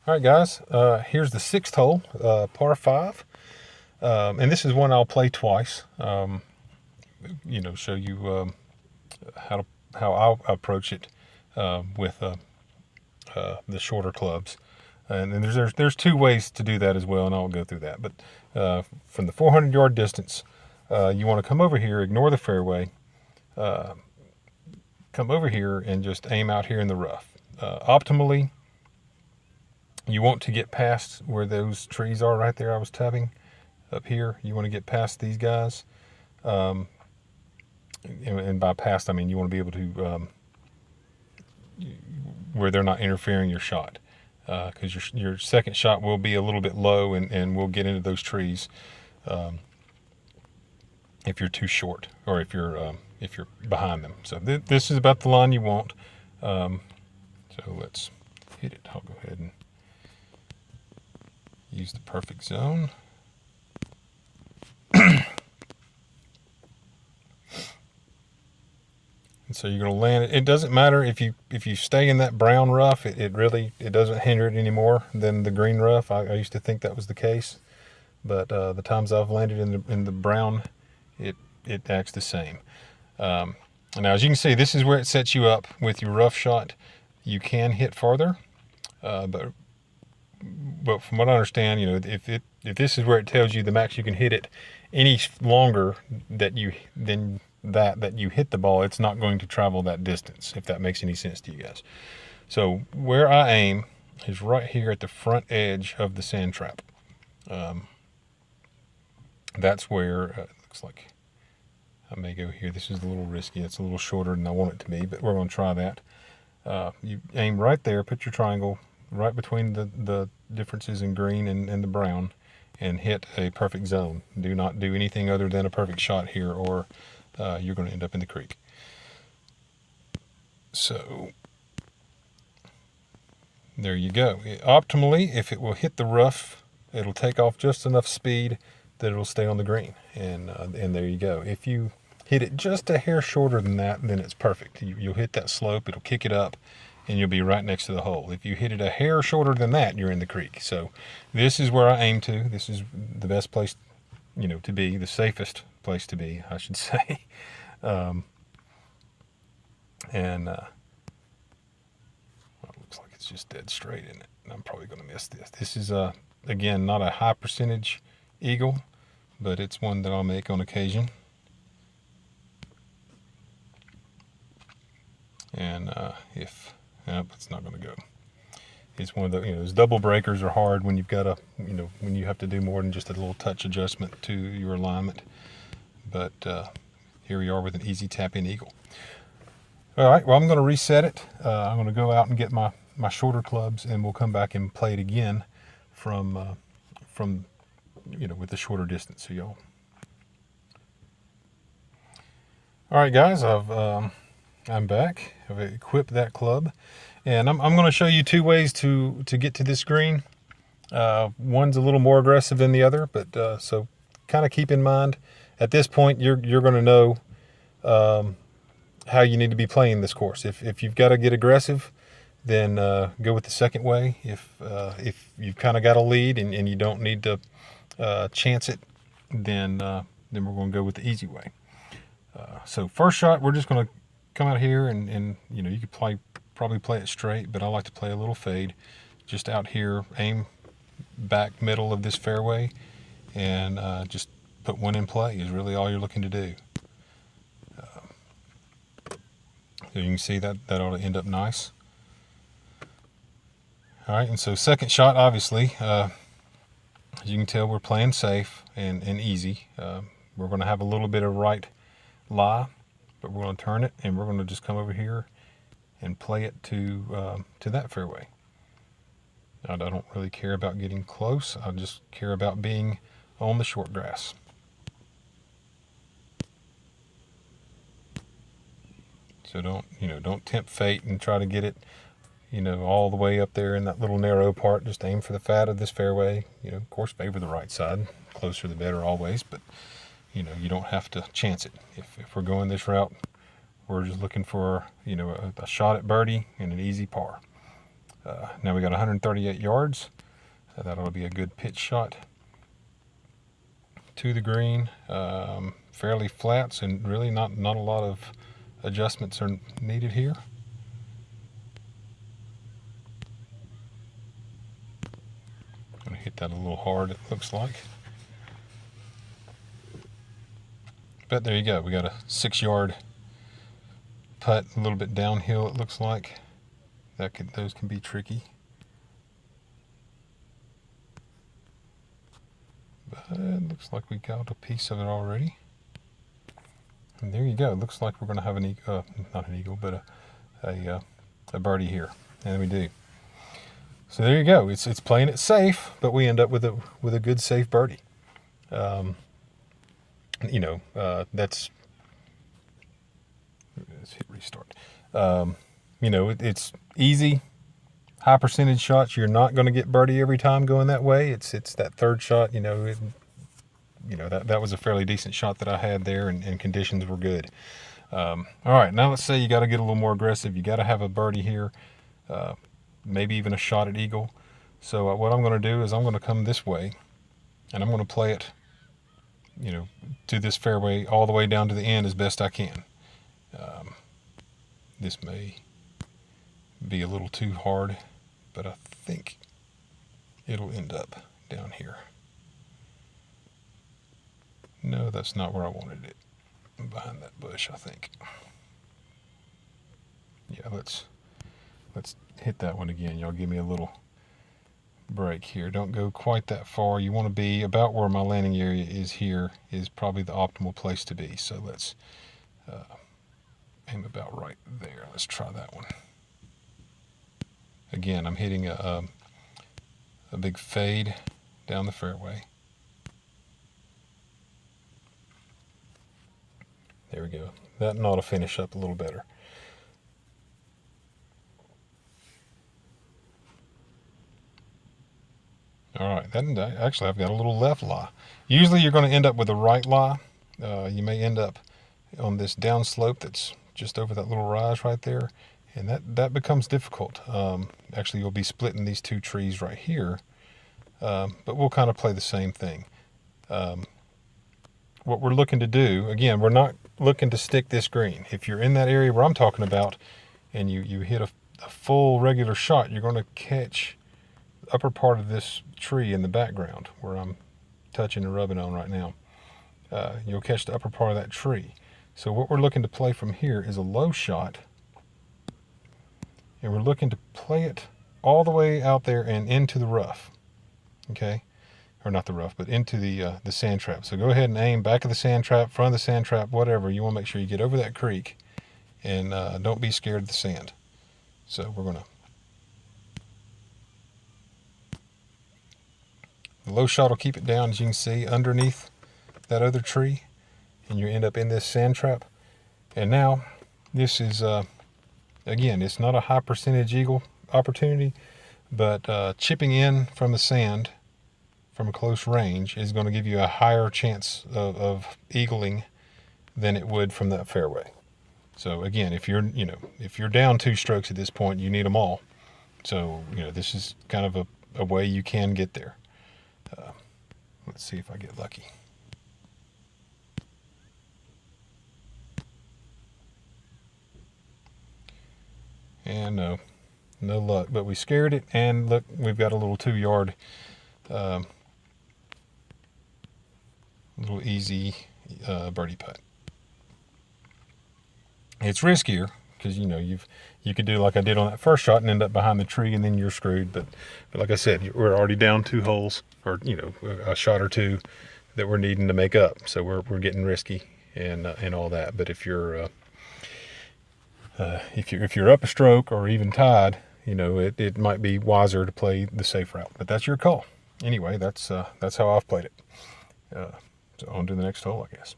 All right, guys, here's the sixth hole, par five. And this is one I'll play twice, show you how to, how I'll approach it with the shorter clubs. And then there's two ways to do that as well, and I'll go through that. But from the 400-yard distance, you want to come over here, ignore the fairway, come over here and just aim out here in the rough. Optimally, you want to get past where those trees are right there I was tabbing up here. You want to get past these guys. And by past, I mean you want to be able to, where they're not interfering your shot. Because your second shot will be a little bit low and will get into those trees if you're too short or if you're behind them. So this is about the line you want. So let's hit it. I'll go ahead and use the perfect zone. And so you're going to land it. It doesn't matter if you stay in that brown rough. It doesn't hinder it any more than the green rough. I used to think that was the case, but the times I've landed in the brown, it acts the same. Now, as you can see, this is where it sets you up with your rough shot. You can hit farther, but from what I understand, if this is where it tells you the max you can hit it, any longer that you hit the ball, it's not going to travel that distance, if that makes any sense to you guys. So where I aim is right here at the front edge of the sand trap. That's where it looks like I may go here. This is a little risky. It's a little shorter than I want it to be, but we're going to try that. You aim right there, put your triangle right between the differences in green and the brown, and hit a perfect zone. Do not do anything other than a perfect shot here, or you're going to end up in the creek. So there you go. Optimally, if it will hit the rough, it'll take off just enough speed that it'll stay on the green, and there you go. If you hit it just a hair shorter than that, then it's perfect. You'll hit that slope, it'll kick it up, and you'll be right next to the hole. If you hit it a hair shorter than that, you're in the creek. So this is where I aim to. This is the best place, to be, the safest place to be, I should say. Well, it looks like it's just dead straight in it. I'm probably going to miss this. This is, again, not a high percentage eagle, but it's one that I'll make on occasion. And it's not going to go. It's one of the, those double breakers are hard when you've got when you have to do more than just a little touch adjustment to your alignment. But here we are with an easy tap-in eagle. All right, well, I'm going to reset it. I'm going to go out and get my shorter clubs, and we'll come back and play it again from with the shorter distance. So y'all. All right, guys, I'm back. I've equipped that club, and I'm going to show you two ways to get to this green. One's a little more aggressive than the other, but so kind of keep in mind at this point you're going to know how you need to be playing this course. If you've got to get aggressive, then go with the second way. If you've kind of got a lead and you don't need to chance it, then we're going to go with the easy way. So first shot, we're just going to come out here and you could probably play it straight, but I like to play a little fade. Just out here, aim back middle of this fairway, and just put one in play is really all you're looking to do. So you can see that ought to end up nice. All right, and so second shot, obviously, as you can tell, we're playing safe and easy. We're going to have a little bit of right lie, but we're going to turn it, and we're going to just come over here and play it to that fairway. I don't really care about getting close. I just care about being on the short grass. So don't tempt fate and try to get it, all the way up there in that little narrow part. Just aim for the fat of this fairway. Of course, favor the right side. Closer the better always, but you don't have to chance it. If we're going this route, we're just looking for, a shot at birdie and an easy par. Now we got 138 yards. That ought to be a good pitch shot to the green. Fairly flat, and really not a lot of adjustments are needed here. I'm going to hit that a little hard, it looks like. But there you go. We got a 6-yard putt, a little bit downhill, it looks like. Those can be tricky. But it looks like we got a piece of it already. And there you go. It looks like we're going to have an eagle, not an eagle, but a birdie here, and we do. So there you go. It's playing it safe, but we end up with a good safe birdie. Let's hit restart. It's easy, high percentage shots. You're not going to get birdie every time going that way. It's that third shot. That was a fairly decent shot that I had there, and conditions were good. All right, now let's say you got to get a little more aggressive. You got to have a birdie here, maybe even a shot at eagle. So what I'm going to do is I'm going to come this way, and I'm going to play it, to this fairway all the way down to the end as best I can. This may be a little too hard, but I think it'll end up down here. No, that's not where I wanted it. Behind that bush, I think. Yeah, let's hit that one again. Y'all give me a little break here. Don't go quite that far. You want to be about where my landing area is here is probably the optimal place to be. So let's aim about right there. Let's try that one. Again, I'm hitting a big fade down the fairway. There we go. That ought to finish up a little better. All right, actually I've got a little left lie. Usually you're going to end up with a right lie. You may end up on this down slope that's just over that little rise right there, and that becomes difficult. Actually, you'll be splitting these two trees right here, but we'll kind of play the same thing. What we're looking to do, again, we're not looking to stick this green. If you're in that area where I'm talking about and you hit a full regular shot, you're going to catch the upper part of this tree in the background where I'm touching and rubbing on right now. You'll catch the upper part of that tree. So what we're looking to play from here is a low shot, and we're looking to play it all the way out there and into the rough. Okay? Or not the rough, but into the sand trap. So go ahead and aim back of the sand trap, front of the sand trap, whatever. You want to make sure you get over that creek, and don't be scared of the sand. So we're going to... The low shot will keep it down, as you can see, underneath that other tree, and you end up in this sand trap. And now, this is, again, it's not a high percentage eagle opportunity, but chipping in from the sand from a close range is going to give you a higher chance of eagling than it would from that fairway. So again, if you're down 2 strokes at this point, you need them all. So this is kind of a way you can get there. Let's see if I get lucky. And no luck, but we scared it, and look, we've got a little 2-yard little easy birdie putt. It's riskier because you could do like I did on that first shot and end up behind the tree, and then you're screwed. But like I said, we're already down 2 holes, or a shot or 2 that we're needing to make up. So we're getting risky and all that. But if you're up a stroke or even tied, it might be wiser to play the safe route. But that's your call. Anyway, that's how I've played it. So on to the next hole, I guess.